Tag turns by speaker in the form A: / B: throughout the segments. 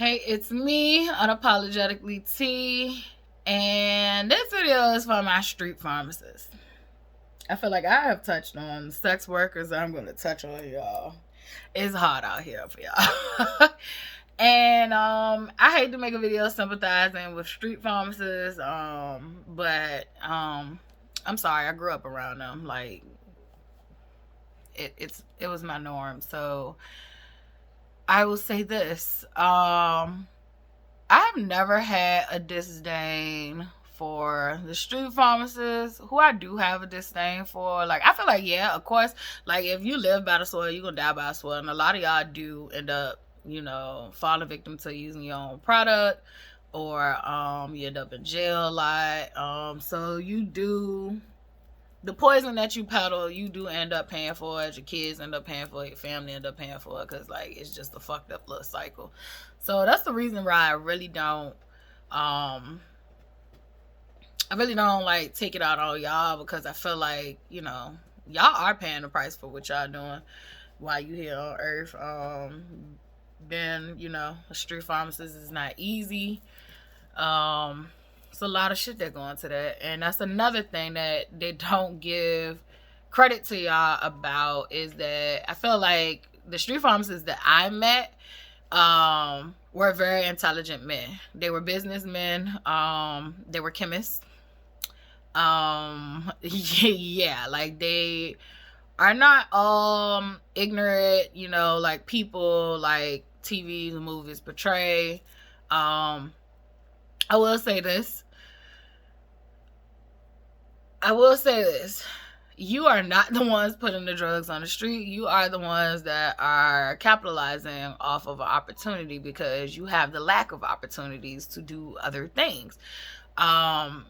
A: Hey, it's me, Unapologetically T, and this video is for my street pharmacists. I feel like I have touched on sex workers. I'm going to touch on y'all. It's hard out here for y'all. And I hate to make a video sympathizing with street pharmacists, but I'm sorry, I grew up around them. Like, it was my norm. So I will say this. I have never had a disdain for the street pharmacists, who I do have a disdain for. Like, I feel like, yeah, of course, like, if you live by the soil, you're gonna die by the soil. And a lot of y'all do end up, falling victim to using your own product, or you end up in jail a lot. So you do, the poison that you peddle, you do end up paying for it. Your kids end up paying for it. Your family end up paying for it, because, like, it's just a fucked up little cycle. So that's the reason why I really don't like take it out on y'all, because I feel like, y'all are paying the price for what y'all doing while you here on earth. Being, a street pharmacist is not easy. It's a lot of shit that go into that. And that's another thing that they don't give credit to y'all about, is that I feel like the street pharmacists that I met were very intelligent men. They were businessmen. They were chemists. Yeah, like, they are not ignorant, like people like TV and movies portray. I will say this. You are not the ones putting the drugs on the street. You are the ones that are capitalizing off of an opportunity, because you have the lack of opportunities to do other things. I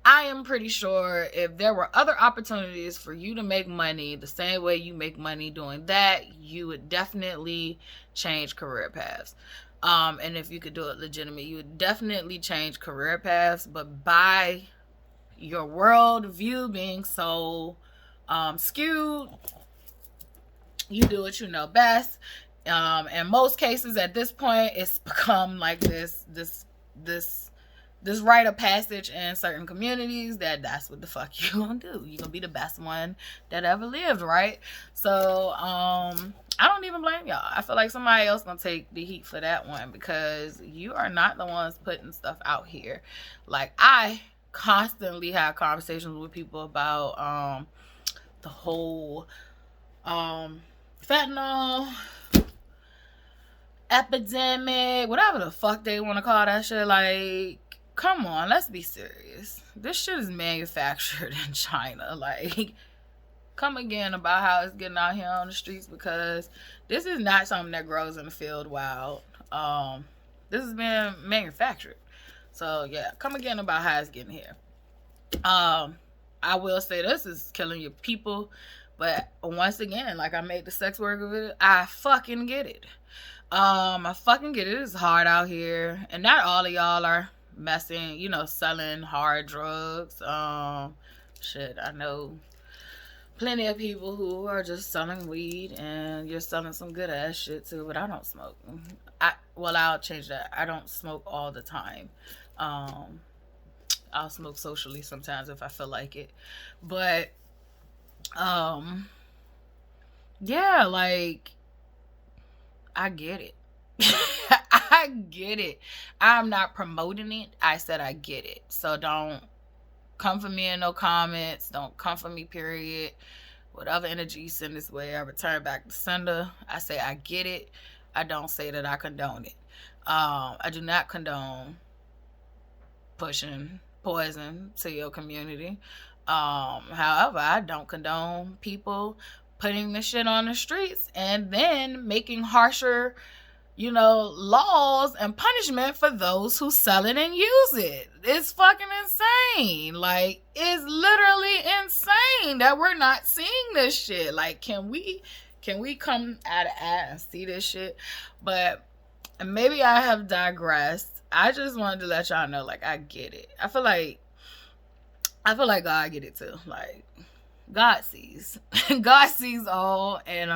A: am pretty sure if there were other opportunities for you to make money the same way you make money doing that, you would definitely change career paths. And if you could do it legitimate, you would definitely change career paths. But by your world view being so skewed, you do what you know best. In most cases, at this point, it's become like this rite of passage in certain communities, that's what the fuck you gonna do. You gonna be the best one that ever lived, right? So I don't even blame y'all. I feel like somebody else gonna take the heat for that one, because you are not the ones putting stuff out here. Like, I constantly have conversations with people about the whole fentanyl epidemic, whatever the fuck they want to call that shit. Like, come on, let's be serious. This shit is manufactured in China. Like, come again about how it's getting out here on the streets, because this is not something that grows in the field wild. This is being manufactured. So yeah, come again about how it's getting here. I will say this is killing your people, but once again, like I made the sex worker video, I fucking get it. I fucking get it. It's hard out here, and not all of y'all are messing, selling hard drugs. Shit, I know plenty of people who are just selling weed, and you're selling some good ass shit too. But I don't smoke. I'll change that. I don't smoke all the time. I'll smoke socially sometimes if I feel like it. But yeah, like, I get it. I get it. I'm not promoting it. I said I get it. So don't come for me in no comments. Don't come for me, period. Whatever energy you send this way, I return back to sender. I say I get it. I don't say that I condone it. I do not condone pushing poison to your community. However, I don't condone people putting the shit on the streets and then making harsher, laws and punishment for those who sell it and use it. It's fucking insane. Like, it's literally insane that we're not seeing this shit. Like, can we come out of ass and see this shit? But maybe I have digressed. I just wanted to let y'all know, like, I get it. I feel like God get it too. Like, God sees. God sees all. And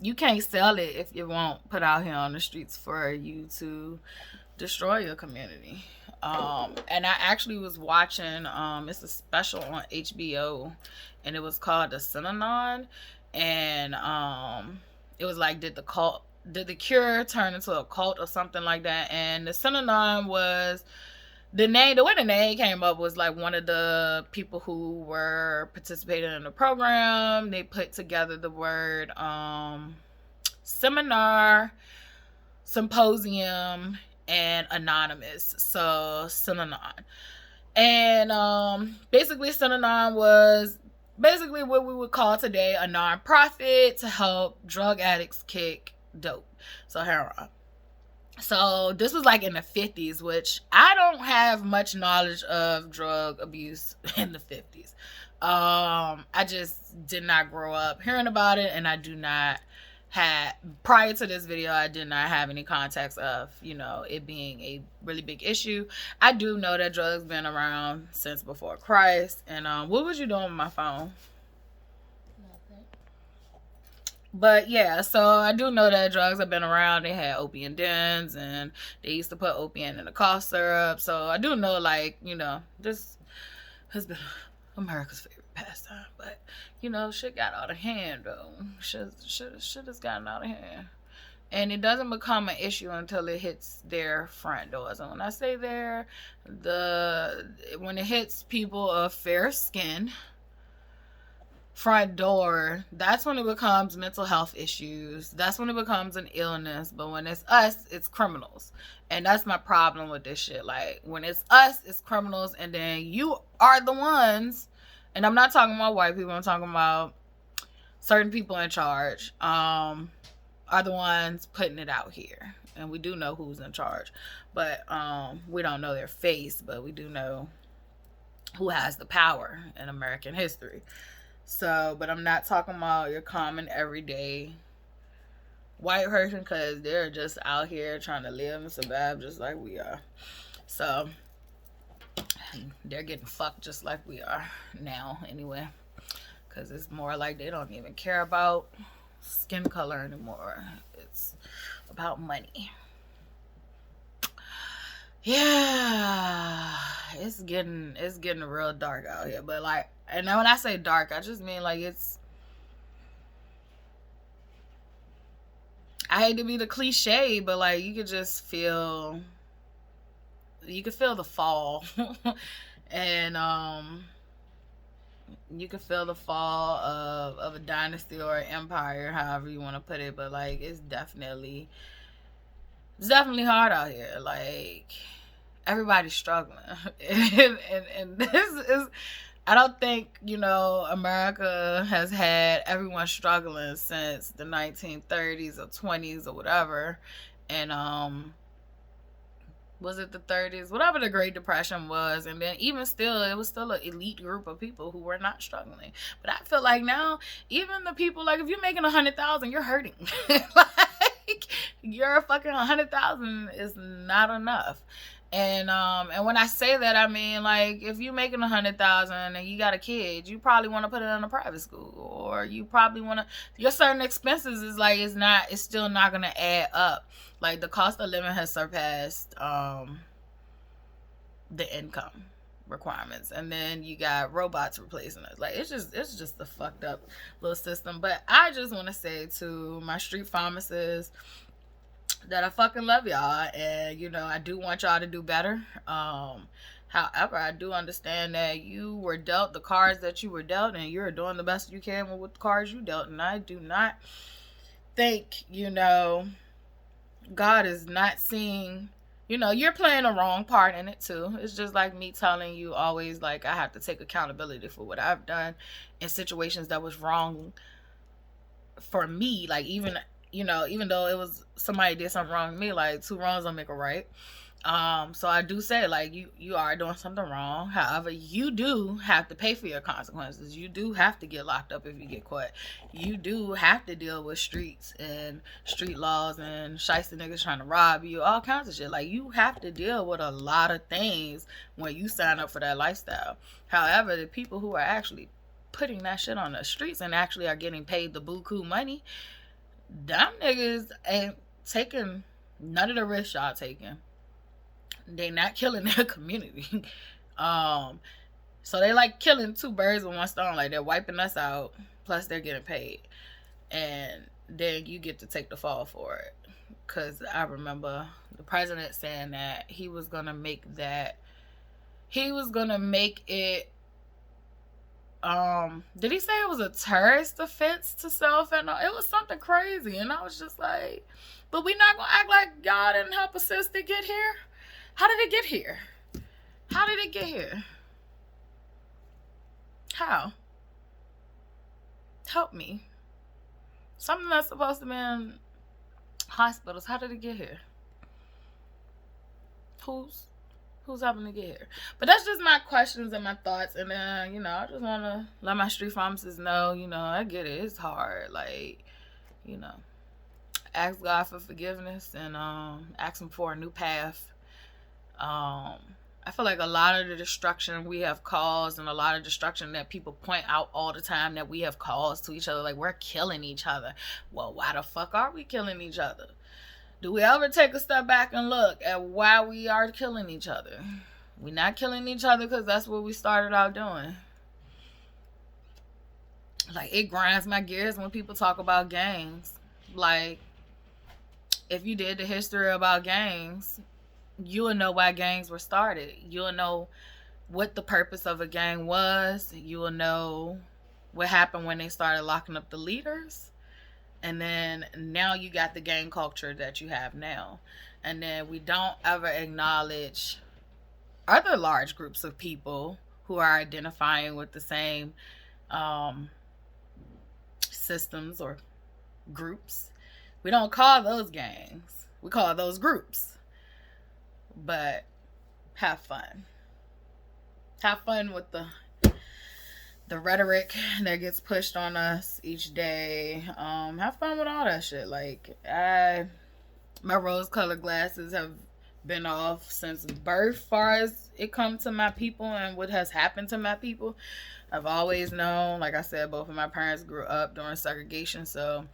A: You can't sell it if you won't put out here on the streets for you to destroy your community. And I actually was watching, it's a special on HBO, and it was called The Synanon. And it was like, did the cure turn into a cult or something like that? And the Synanon was the way the name came up was like one of the people who were participating in the program. They put together the word seminar, symposium, and anonymous. So Synanon. And basically Synanon was basically what we would call today a nonprofit to help drug addicts kick dope, so heroin. So this was like in the 50s, which I don't have much knowledge of drug abuse in the 50s. I just did not grow up hearing about it, and I do not have, prior to this video, I did not have any context of, it being a really big issue. I do know that drugs been around since before Christ. And what was you doing with my phone? But yeah, so I do know that drugs have been around. They had opium dens, and they used to put opium in the cough syrup. So I do know, like, this has been America's favorite pastime. But, shit got out of hand, though. Shit has gotten out of hand. And it doesn't become an issue until it hits their front doors. And when I say there, when it hits people of fair skin, front door, that's when it becomes mental health issues. That's when it becomes an illness. But when it's us, it's criminals. And that's my problem with this shit. Like, when it's us, it's criminals. And then you are the ones, and I'm not talking about white people, I'm talking about certain people in charge, are the ones putting it out here. And we do know who's in charge. But we don't know their face, but we do know who has the power in American history. So, but I'm not talking about your common everyday white person, because they're just out here trying to live and survive just like we are. So, they're getting fucked just like we are now anyway. Because it's more like they don't even care about skin color anymore. It's about money. Yeah, it's getting real dark out here. But like, and then when I say dark, I just mean like I hate to be the cliche, but like you could feel the fall. And you could feel the fall of a dynasty or an empire, however you want to put it. But like it's definitely hard out here. Like, everybody's struggling. and this is, I don't think, America has had everyone struggling since the 1930s or 20s or whatever. And was it the 30s? Whatever the Great Depression was. And then even still, it was still an elite group of people who were not struggling. But I feel like now, even the people, like, if you're making 100,000, you're hurting. Like, you're fucking 100,000 is not enough. And when I say that, I mean, like, if you're making 100,000 and you got a kid, you probably want to put it in a private school, or you probably want to, your certain expenses is like, it's still not going to add up. Like, the cost of living has surpassed the income requirements, and then you got robots replacing us. Like, it's just a fucked up little system. But I just want to say to my street pharmacists that I fucking love y'all, and I do want y'all to do better. However, I do understand that you were dealt the cards that you were dealt, and you're doing the best you can with the cards you dealt. And I do not think God is not seeing, you're playing a wrong part in it too. It's just like me telling you always, like, I have to take accountability for what I've done in situations that was wrong for me. Like, even though it was somebody did something wrong to me, like, 2 wrongs don't make a right. So I do say, like, you are doing something wrong. However, you do have to pay for your consequences. You do have to get locked up if you get caught. You do have to deal with streets and street laws and shiesty niggas trying to rob you, all kinds of shit. Like, you have to deal with a lot of things when you sign up for that lifestyle. However, the people who are actually putting that shit on the streets and actually are getting paid the buku money, Them niggas ain't taking none of the risks y'all taking. They not killing their community. um, so they like killing two birds with one stone. Like they're wiping us out, plus they're getting paid, and then you get to take the fall for it. Cause I remember the president saying that he was gonna make it. Did he say it was a terrorist offense to sell fentanyl? It was something crazy, and I was just like, but we not gonna act like y'all didn't help assist to get here. How did it get here? How did it get here? How? Help me. Something that's supposed to be in hospitals. How did it get here? Who's helping to get here? But that's just my questions and my thoughts. And then, I just want to let my street pharmacists know, I get it. It's hard. Like, ask God for forgiveness and ask him for a new path. I feel like a lot of the destruction we have caused and a lot of destruction that people point out all the time that we have caused to each other, like we're killing each other. Well, why the fuck are we killing each other? Do we ever take a step back and look at why we are killing each other? We're not killing each other because that's what we started out doing. Like, it grinds my gears when people talk about gangs. Like, if you did the history about gangs, you will know why gangs were started. You will know what the purpose of a gang was. You will know what happened when they started locking up the leaders. And then now you got the gang culture that you have now. And then we don't ever acknowledge other large groups of people who are identifying with the same systems or groups. We don't call those gangs. We call those groups. But have fun. Have fun with the rhetoric that gets pushed on us each day. Have fun with all that shit. Like, my rose-colored glasses have been off since birth, far as it comes to my people and what has happened to my people. I've always known, like I said, both of my parents grew up during segregation, so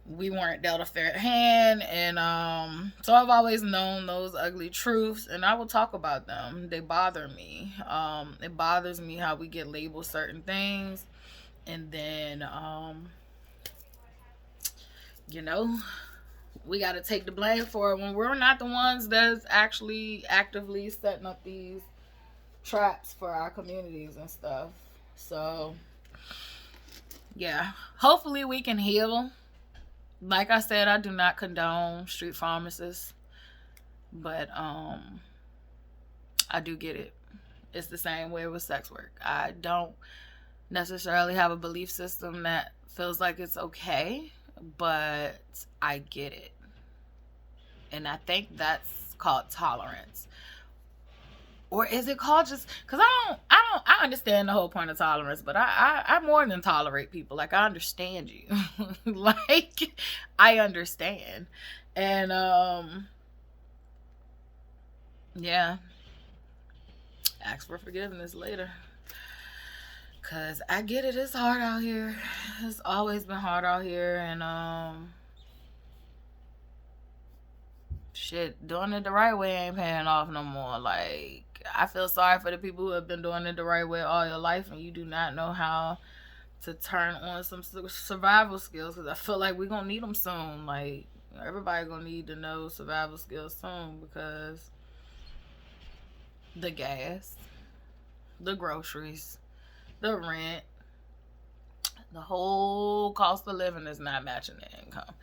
A: we weren't dealt a fair hand, and so I've always known those ugly truths, and I will talk about them. They bother me. It bothers me how we get labeled certain things, and then we got to take the blame for it when we're not the ones that's actually actively setting up these traps for our communities and stuff. So yeah, hopefully we can heal. Like I said, I do not condone street pharmacists, but I do get it. It's the same way with sex work. I don't necessarily have a belief system that feels like it's okay, but I get it. And I think that's called tolerance. Or is it called just, because I understand the whole point of tolerance, but I more than tolerate people. Like, I understand you. Like, I understand. And yeah, ask for forgiveness later, because I get it. It's hard out here. It's always been hard out here. And shit, doing it the right way ain't paying off no more. Like, I feel sorry for the people who have been doing it the right way all your life and you do not know how to turn on some survival skills, because I feel like we're going to need them soon. Like, everybody going to need to know survival skills soon, because the gas, the groceries, the rent, the whole cost of living is not matching the income.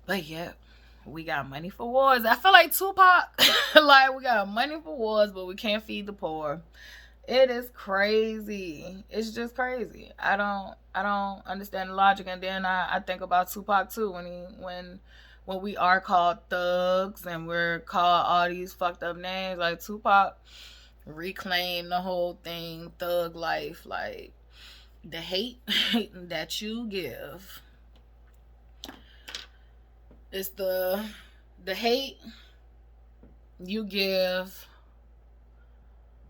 A: But yeah, we got money for wars. I feel like Tupac. Like, we got money for wars, but we can't feed the poor. It is crazy. It's just crazy. I don't understand the logic. And then I think about Tupac too, when we are called thugs and we're called all these fucked up names. Like, Tupac reclaimed the whole thing, thug life. Like, the hate that you give. It's the hate you give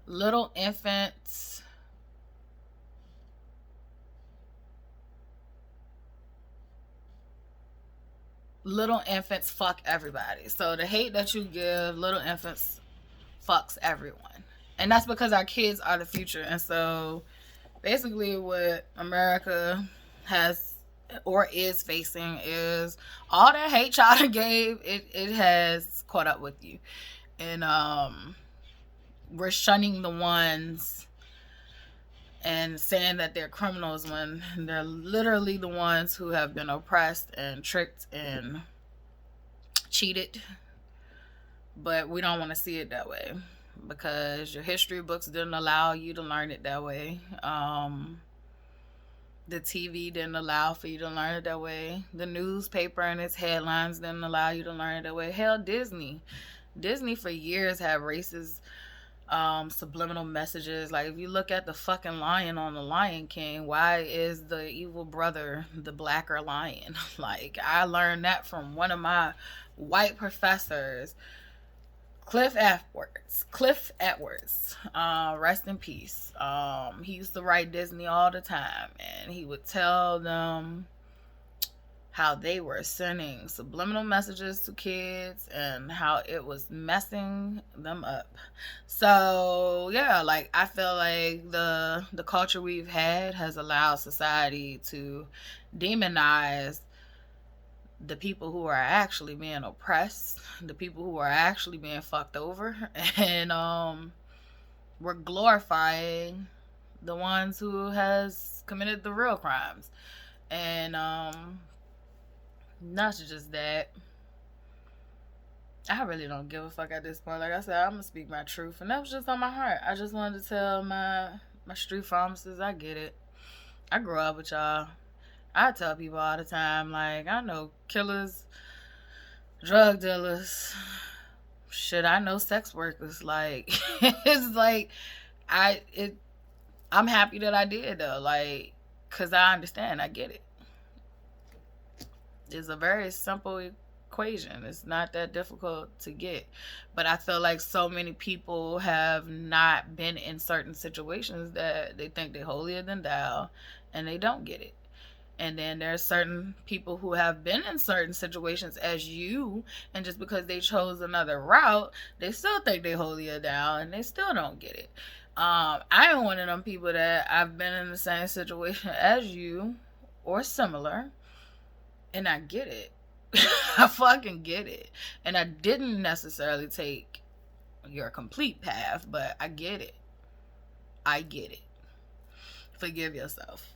A: little infants, little infants fuck everybody. So the hate that you give little infants fucks everyone. And that's because our kids are the future. And so basically what America has or is facing is all that hate y'all gave, it has caught up with you. And we're shunning the ones and saying that they're criminals when they're literally the ones who have been oppressed and tricked and cheated. But we don't want to see it that way because your history books didn't allow you to learn it that way. The TV didn't allow for you to learn it that way. The newspaper and its headlines didn't allow you to learn it that way. Hell, Disney for years had racist subliminal messages. Like if you look at the fucking lion on the Lion King, why is the evil brother the blacker lion? Like I learned that from one of my white professors, Cliff Edwards, rest in peace. He used to write Disney all the time, and he would tell them how they were sending subliminal messages to kids and how it was messing them up. So yeah, like I feel like the culture we've had has allowed society to demonize the people who are actually being oppressed, the people who are actually being fucked over, and we're glorifying the ones who has committed the real crimes. And not just that, I really don't give a fuck at this point. Like I said, I'm gonna speak my truth, and that was just on my heart. I just wanted to tell my street pharmacists, I get it. I grew up with y'all. I tell people all the time, like, I know killers, drug dealers, shit, I know sex workers. Like, it's like, I'm happy that I did, though, like, because I understand, I get it. It's a very simple equation. It's not that difficult to get. But I feel like so many people have not been in certain situations that they think they're holier than thou, and they don't get it. And then there's certain people who have been in certain situations as you, and just because they chose another route, they still think they holier down, and they still don't get it. I am one of them people that I've been in the same situation as you, or similar, and I get it. I fucking get it. And I didn't necessarily take your complete path, but I get it. I get it. Forgive yourself.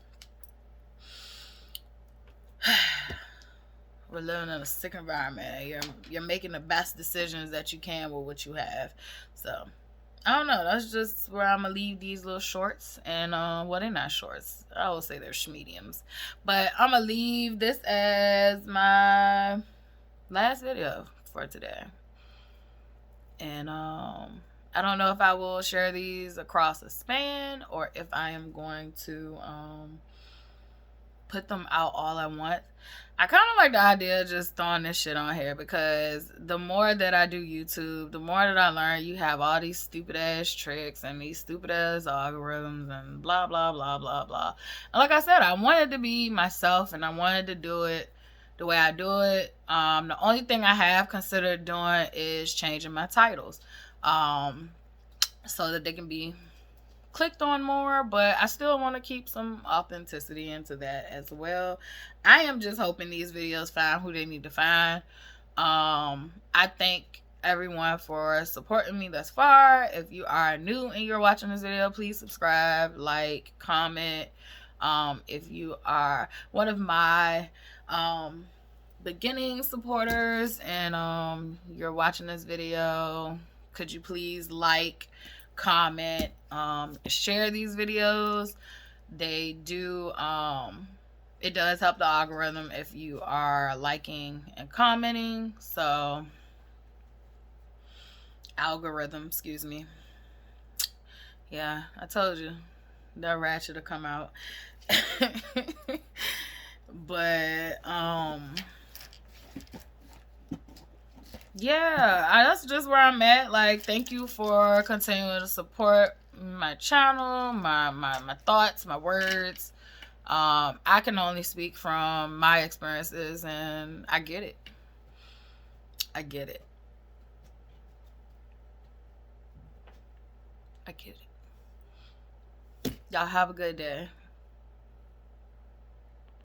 A: We're living in a sick environment. You're making the best decisions that you can with what you have. So I don't know. That's just where I'm gonna leave these little shorts. And well, they're not shorts. I will say they're mediums. But I'm gonna leave this as my last video for today. And I don't know if I will share these across a span or if I am going to put them out all at once. I kind of like the idea of just throwing this shit on here because the more that I do YouTube, the more that I learn you have all these stupid ass tricks and these stupid ass algorithms and blah, blah, blah, blah, blah. And like I said, I wanted to be myself and I wanted to do it the way I do it. The only thing I have considered doing is changing my titles so that they can be clicked on more, but I still want to keep some authenticity into that as well. I am just hoping these videos find who they need to find. I thank everyone for supporting me thus far. If you are new and you're watching this video, please subscribe, like, comment. If you are one of my beginning supporters and you're watching this video, could you please like, comment, share these videos? They do it does help the algorithm if you are liking and commenting. So algorithm, excuse me. Yeah, I told you that ratchet will come out. But yeah, that's just where I'm at. Like, thank you for continuing to support my channel, my thoughts, my words. I can only speak from my experiences, and I get it. I get it. I get it. Y'all have a good day.